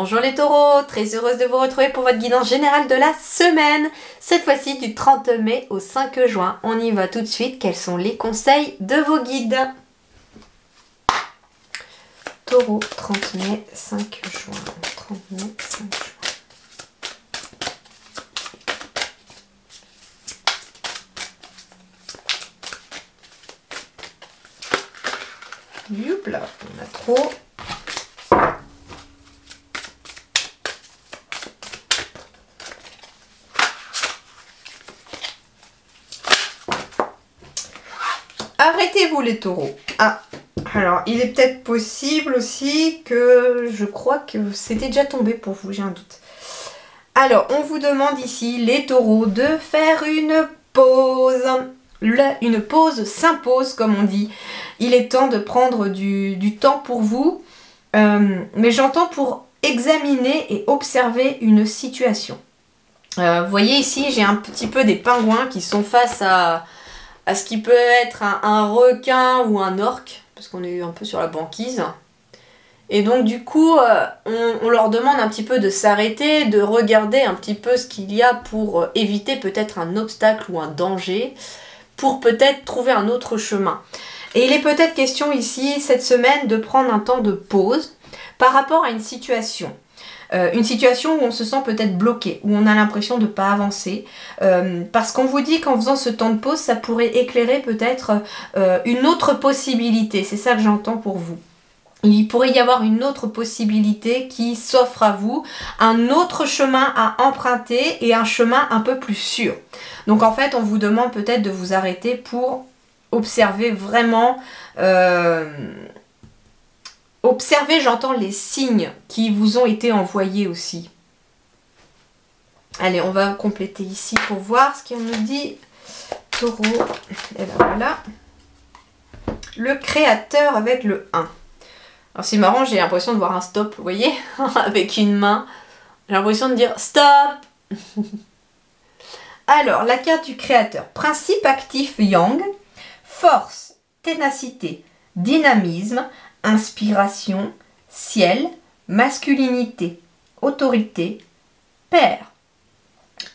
Bonjour les taureaux, très heureuse de vous retrouver pour votre guidance générale de la semaine. Cette fois-ci du 30 mai au 5 juin. On y va tout de suite. Quels sont les conseils de vos guides? Taureau, 30 mai, 5 juin. 30 mai, 5 juin. Youpla, on a trop. Arrêtez-vous les taureaux. Ah, alors il est peut-être possible aussi que je crois que c'était déjà tombé pour vous, j'ai un doute. Alors, on vous demande ici, les taureaux, de faire une pause. Une pause s'impose, comme on dit. Il est temps de prendre du temps pour vous, mais j'entends pour examiner et observer une situation. Vous voyez ici, j'ai un petit peu des pingouins qui sont face à ce qui peut être un requin ou un orque, parce qu'on est un peu sur la banquise. Et donc du coup, on leur demande un petit peu de s'arrêter, de regarder un petit peu ce qu'il y a pour éviter peut-être un obstacle ou un danger, pour peut-être trouver un autre chemin. Et il est peut-être question ici, cette semaine, de prendre un temps de pause par rapport à une situation. Une situation où on se sent peut-être bloqué, où on a l'impression de ne pas avancer, parce qu'on vous dit qu'en faisant ce temps de pause, ça pourrait éclairer peut-être une autre possibilité. C'est ça que j'entends pour vous. Il pourrait y avoir une autre possibilité qui s'offre à vous, un autre chemin à emprunter et un chemin un peu plus sûr. Donc en fait, on vous demande peut-être de vous arrêter pour observer vraiment... Observez, j'entends les signes qui vous ont été envoyés aussi. Allez, on va compléter ici pour voir ce qu'on nous dit. Taureau, et là voilà. Le créateur avec le 1. Alors c'est marrant, j'ai l'impression de voir un stop, vous voyez, avec une main. J'ai l'impression de dire stop. Alors, la carte du créateur. Principe actif yang, force, ténacité, dynamisme, inspiration, ciel, masculinité, autorité, père.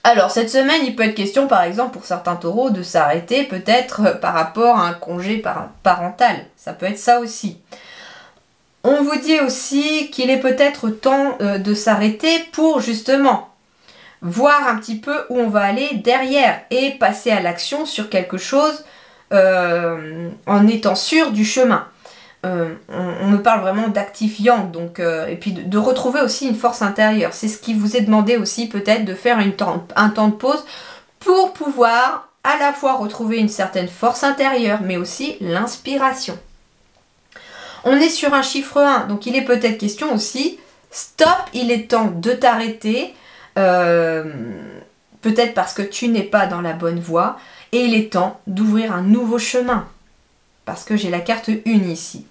Alors cette semaine, il peut être question par exemple pour certains taureaux de s'arrêter peut-être par rapport à un congé parental. Ça peut être ça aussi. On vous dit aussi qu'il est peut-être temps de s'arrêter pour justement voir un petit peu où on va aller derrière et passer à l'action sur quelque chose en étant sûr du chemin. On me parle vraiment d'actif yang, donc, et puis de retrouver aussi une force intérieure. C'est ce qui vous est demandé aussi peut-être de faire un temps de pause pour pouvoir à la fois retrouver une certaine force intérieure, mais aussi l'inspiration. On est sur un chiffre 1, donc il est peut-être question aussi, stop, il est temps de t'arrêter, peut-être parce que tu n'es pas dans la bonne voie, et il est temps d'ouvrir un nouveau chemin, parce que j'ai la carte 1 ici.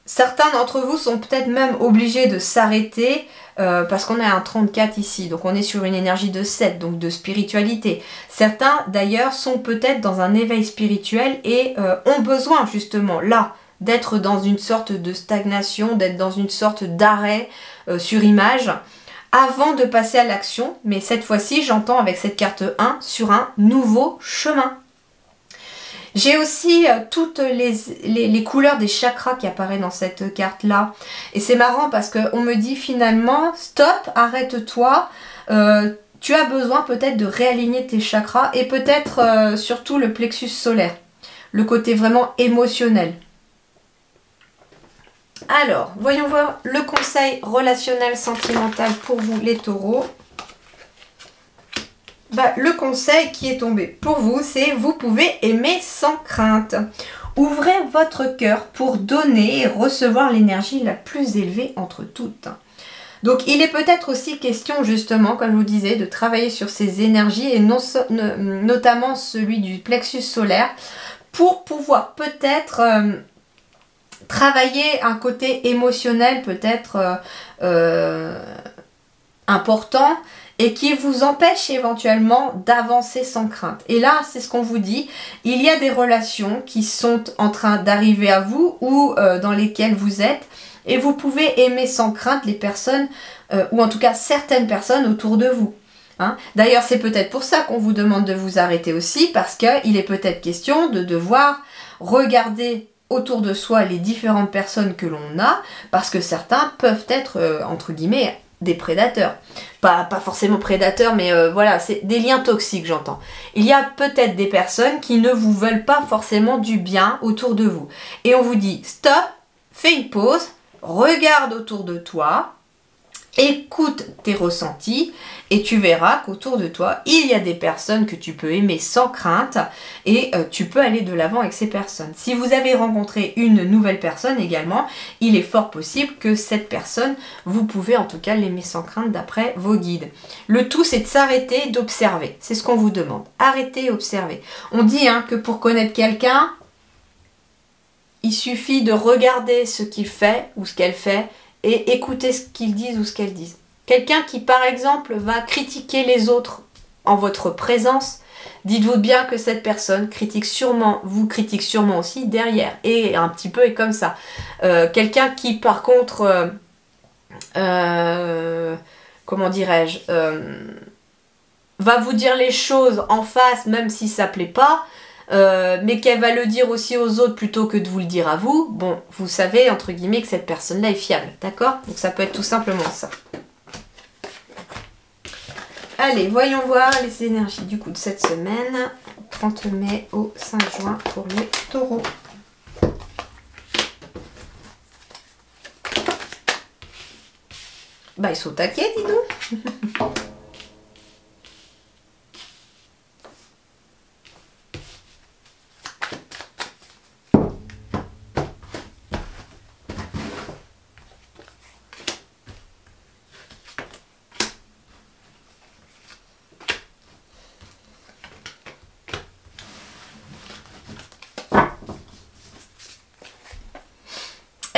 Certains d'entre vous sont peut-être même obligés de s'arrêter parce qu'on a un 34 ici, donc on est sur une énergie de 7, donc de spiritualité. Certains d'ailleurs sont peut-être dans un éveil spirituel et ont besoin justement là d'être dans une sorte de stagnation, d'être dans une sorte d'arrêt sur image avant de passer à l'action, mais cette fois-ci j'entends avec cette carte 1 sur un nouveau chemin. J'ai aussi toutes les couleurs des chakras qui apparaissent dans cette carte-là. Et c'est marrant parce qu'on me dit finalement, stop, arrête-toi. Tu as besoin peut-être de réaligner tes chakras et peut-être surtout le plexus solaire. Le côté vraiment émotionnel. Alors, voyons voir le conseil relationnel sentimental pour vous les taureaux. Le conseil qui est tombé pour vous, c'est vous pouvez aimer sans crainte. Ouvrez votre cœur pour donner et recevoir l'énergie la plus élevée entre toutes. Donc il est peut-être aussi question justement, comme je vous disais, de travailler sur ces énergies et notamment celui du plexus solaire pour pouvoir peut-être travailler un côté émotionnel peut-être important et qui vous empêche éventuellement d'avancer sans crainte. Et là, c'est ce qu'on vous dit, il y a des relations qui sont en train d'arriver à vous ou dans lesquelles vous êtes Et vous pouvez aimer sans crainte les personnes, ou en tout cas certaines personnes autour de vous. Hein. D'ailleurs, c'est peut-être pour ça qu'on vous demande de vous arrêter aussi, parce qu'il est peut-être question de devoir regarder autour de soi les différentes personnes que l'on a, parce que certains peuvent être, entre guillemets, des prédateurs. Pas forcément prédateurs, mais voilà, c'est des liens toxiques, j'entends. Il y a peut-être des personnes qui ne vous veulent pas forcément du bien autour de vous. Et on vous dit, stop, fais une pause, regarde autour de toi, écoute tes ressentis et tu verras qu'autour de toi, il y a des personnes que tu peux aimer sans crainte et tu peux aller de l'avant avec ces personnes. Si vous avez rencontré une nouvelle personne également, il est fort possible que cette personne, vous pouvez en tout cas l'aimer sans crainte d'après vos guides. Le tout, c'est de s'arrêter et d'observer. C'est ce qu'on vous demande. Arrêtez et observez. On dit que pour connaître quelqu'un, il suffit de regarder ce qu'il fait ou ce qu'elle fait et écoutez ce qu'ils disent ou ce qu'elles disent. Quelqu'un qui, par exemple, va critiquer les autres en votre présence, dites-vous bien que cette personne vous critique sûrement aussi derrière. Et un petit peu est comme ça. Quelqu'un qui, par contre, comment dirais-je, va vous dire les choses en face, même si ça ne plaît pas, mais qu'elle va le dire aussi aux autres plutôt que de vous le dire à vous, bon, vous savez, entre guillemets, que cette personne-là est fiable, d'accord? Donc ça peut être tout simplement ça. Allez, voyons voir les énergies du coup de cette semaine, 30 mai au 5 juin pour les taureaux. Bah, ils sont taqués, dis donc.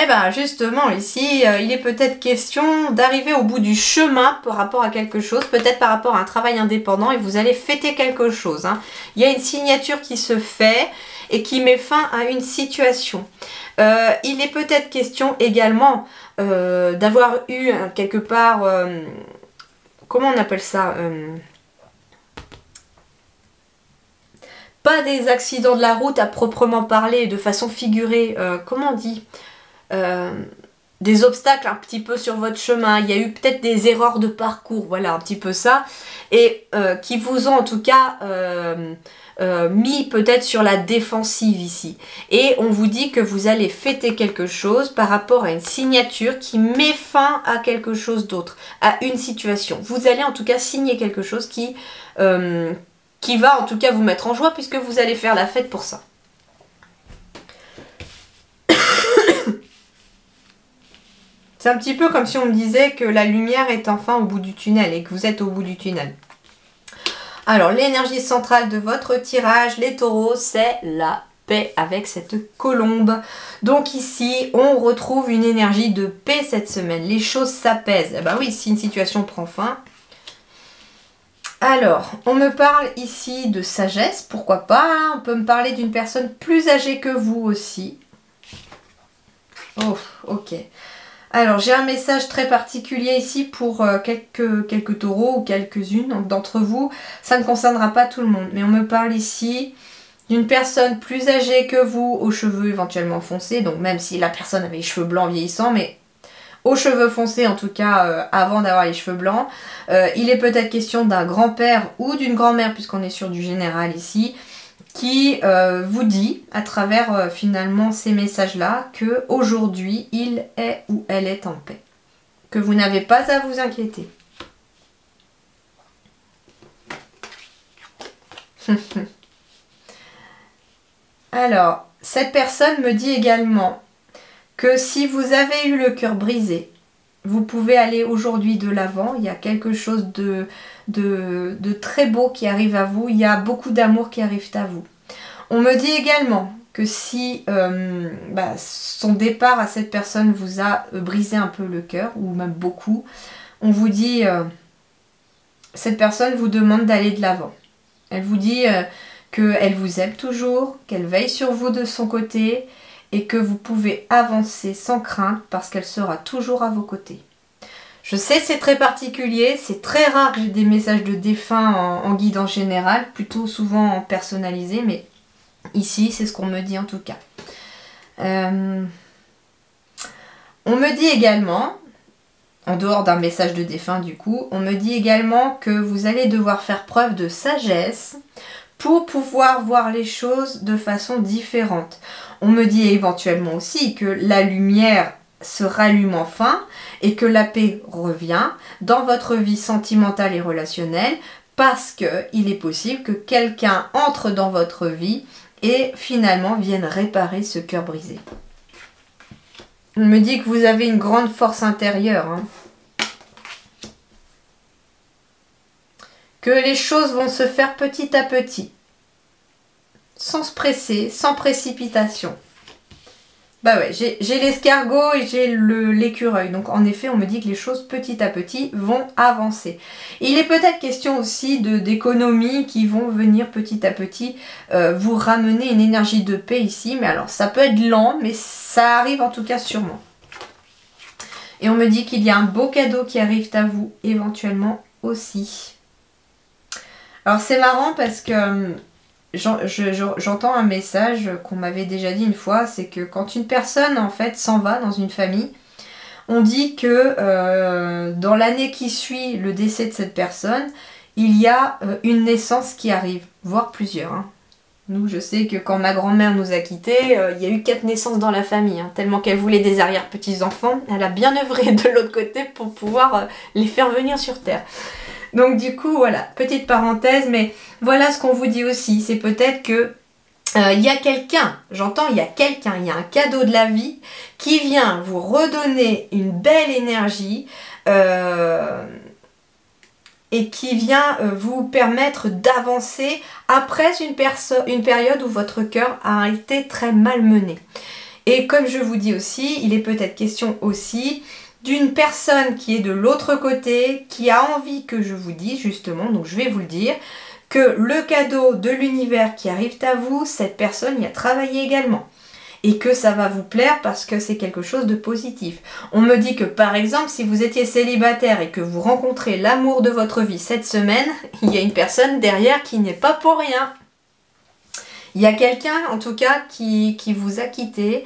Eh bien justement ici, il est peut-être question d'arriver au bout du chemin par rapport à quelque chose, peut-être par rapport à un travail indépendant et vous allez fêter quelque chose. Hein. Il y a une signature qui se fait et qui met fin à une situation. Il est peut-être question également d'avoir eu quelque part, comment on appelle ça pas des accidents de la route à proprement parler, de façon figurée, comment on dit des obstacles un petit peu sur votre chemin, il y a eu peut-être des erreurs de parcours, voilà un petit peu ça, et qui vous ont en tout cas mis peut-être sur la défensive ici. Et on vous dit que vous allez fêter quelque chose par rapport à une signature qui met fin à quelque chose d'autre, à une situation. Vous allez en tout cas signer quelque chose qui va en tout cas vous mettre en joie puisque vous allez faire la fête pour ça. C'est un petit peu comme si on me disait que la lumière est enfin au bout du tunnel et que vous êtes au bout du tunnel. Alors, l'énergie centrale de votre tirage, les taureaux, c'est la paix avec cette colombe. Donc ici, on retrouve une énergie de paix cette semaine. Les choses s'apaisent. Eh ben oui, si une situation prend fin. Alors, on me parle ici de sagesse, pourquoi pas. On peut me parler d'une personne plus âgée que vous aussi. Oh, ok. Alors, j'ai un message très particulier ici pour quelques taureaux ou quelques-unes d'entre vous. Ça ne concernera pas tout le monde, mais on me parle ici d'une personne plus âgée que vous, aux cheveux éventuellement foncés. Donc, même si la personne avait les cheveux blancs vieillissants, mais aux cheveux foncés en tout cas, avant d'avoir les cheveux blancs. Il est peut-être question d'un grand-père ou d'une grand-mère, puisqu'on est sur du général ici, qui vous dit à travers finalement ces messages-là que aujourd'hui il est ou elle est en paix. Que vous n'avez pas à vous inquiéter. Alors, cette personne me dit également que si vous avez eu le cœur brisé, vous pouvez aller aujourd'hui de l'avant. Il y a quelque chose de très beau qui arrive à vous. Il y a beaucoup d'amour qui arrive à vous. On me dit également que si son départ à cette personne vous a brisé un peu le cœur, ou même beaucoup, on vous dit cette personne vous demande d'aller de l'avant. Elle vous dit qu'elle vous aime toujours, qu'elle veille sur vous de son côté et que vous pouvez avancer sans crainte parce qu'elle sera toujours à vos côtés. Je sais, c'est très particulier, c'est très rare que j'ai des messages de défunts en guidance générale, plutôt souvent en personnalisé, mais ici, c'est ce qu'on me dit en tout cas. On me dit également, en dehors d'un message de défunt du coup, on me dit également que vous allez devoir faire preuve de sagesse pour pouvoir voir les choses de façon différente. On me dit éventuellement aussi que la lumière se rallume enfin et que la paix revient dans votre vie sentimentale et relationnelle parce qu'il est possible que quelqu'un entre dans votre vie et finalement vienne réparer ce cœur brisé. On me dit que vous avez une grande force intérieure, hein. Que les choses vont se faire petit à petit, sans se presser, sans précipitation. Bah ouais, j'ai l'escargot et j'ai l'écureuil. Donc en effet, on me dit que les choses petit à petit vont avancer. Il est peut-être question aussi d'économies qui vont venir petit à petit vous ramener une énergie de paix ici. Mais alors ça peut être lent, mais ça arrive en tout cas sûrement. Et on me dit qu'il y a un beau cadeau qui arrive à vous éventuellement aussi. Alors c'est marrant parce que j'entends un message qu'on m'avait déjà dit une fois, c'est que quand une personne en fait s'en va dans une famille, on dit que dans l'année qui suit le décès de cette personne, il y a une naissance qui arrive, voire plusieurs. Hein. Nous, je sais que quand ma grand-mère nous a quittés, il y a eu 4 naissances dans la famille, hein, tellement qu'elle voulait des arrière-petits-enfants. Elle a bien œuvré de l'autre côté pour pouvoir les faire venir sur Terre. Donc du coup, voilà, petite parenthèse, mais voilà ce qu'on vous dit aussi. C'est peut-être que il y a quelqu'un, j'entends, il y a quelqu'un, il y a un cadeau de la vie qui vient vous redonner une belle énergie et qui vient vous permettre d'avancer après une période où votre cœur a été très malmené. Et comme je vous dis aussi, il est peut-être question aussi d'une personne qui est de l'autre côté, qui a envie que je vous dise justement, donc je vais vous le dire, que le cadeau de l'univers qui arrive à vous, cette personne y a travaillé également. Et que ça va vous plaire parce que c'est quelque chose de positif. On me dit que par exemple, si vous étiez célibataire et que vous rencontrez l'amour de votre vie cette semaine, il y a une personne derrière qui n'est pas pour rien. Il y a quelqu'un en tout cas qui vous a quitté,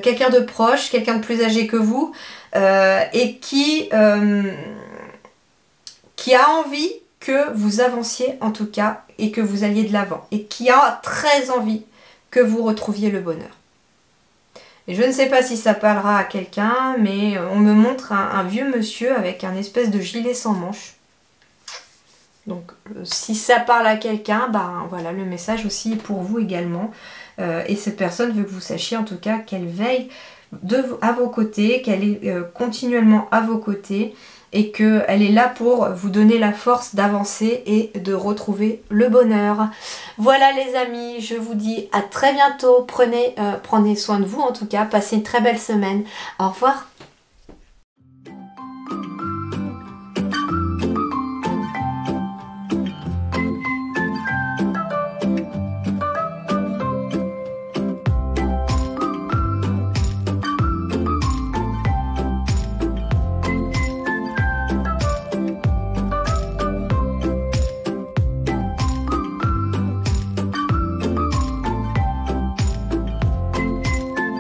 quelqu'un de proche, quelqu'un de plus âgé que vous, et qui a envie que vous avanciez en tout cas et que vous alliez de l'avant et qui a très envie que vous retrouviez le bonheur. Et je ne sais pas si ça parlera à quelqu'un, mais on me montre un vieux monsieur avec un espèce de gilet sans manches. Donc si ça parle à quelqu'un, ben voilà, le message aussi est pour vous également. Et cette personne veut que vous sachiez en tout cas qu'elle veille à vos côtés, qu'elle est continuellement à vos côtés et qu'elle est là pour vous donner la force d'avancer et de retrouver le bonheur. Voilà les amis, je vous dis à très bientôt. Prenez soin de vous en tout cas, passez une très belle semaine. Au revoir.